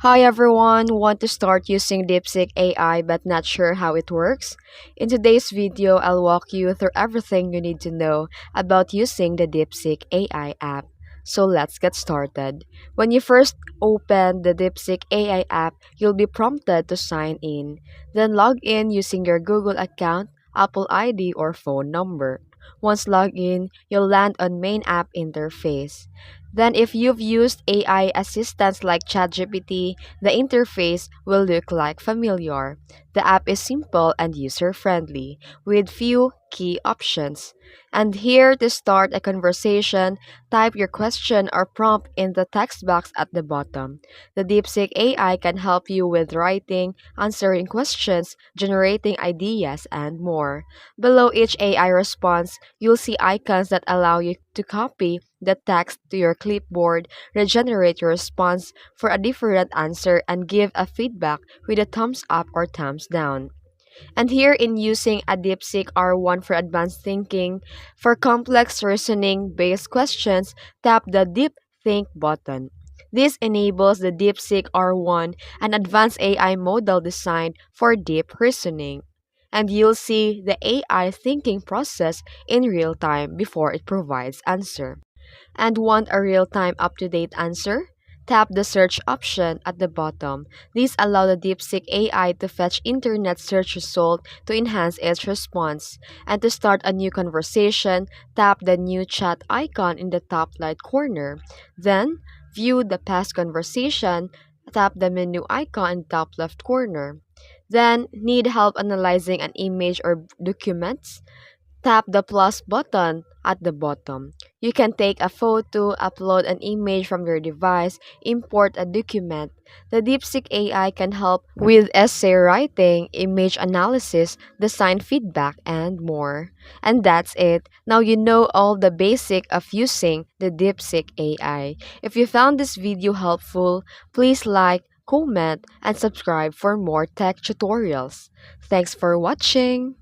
Hi everyone, want to start using DeepSeek AI but not sure how it works? In today's video, I'll walk you through everything you need to know about using the DeepSeek AI app. So let's get started. When you first open the DeepSeek AI app, you'll be prompted to sign in. Then log in using your Google account, Apple ID, or phone number. Once logged in, you'll land on main app interface. Then, if you've used AI assistants like ChatGPT, the interface will look like familiar. The app is simple and user friendly, with few key options. And here to start a conversation, type your question or prompt in the text box at the bottom. The DeepSeek AI can help you with writing, answering questions, generating ideas, and more. Below each AI response, you'll see icons that allow you to copy the text to your clipboard, regenerate your response for a different answer, and give a feedback with a thumbs up or thumbs down. And here in using a DeepSeek R1 for advanced thinking, for complex reasoning based questions, tap the Deep Think button. This enables the DeepSeek R1, an advanced AI model designed for deep reasoning. And you'll see the AI thinking process in real time before it provides answer. And want a real-time up-to-date answer? Tap the search option at the bottom. These allow the DeepSeek AI to fetch internet search result to enhance its response. And to start a new conversation, tap the new chat icon in the top right corner. Then, view the past conversation, tap the menu icon in the top left corner. Then, need help analyzing an image or documents? Tap the plus button at the bottom. You can take a photo, upload an image from your device, import a document. The DeepSeek AI can help with essay writing, image analysis, design feedback, and more. And that's it. Now you know all the basic of using the DeepSeek AI. If you found this video helpful, please like, comment, and subscribe for more tech tutorials. Thanks for watching.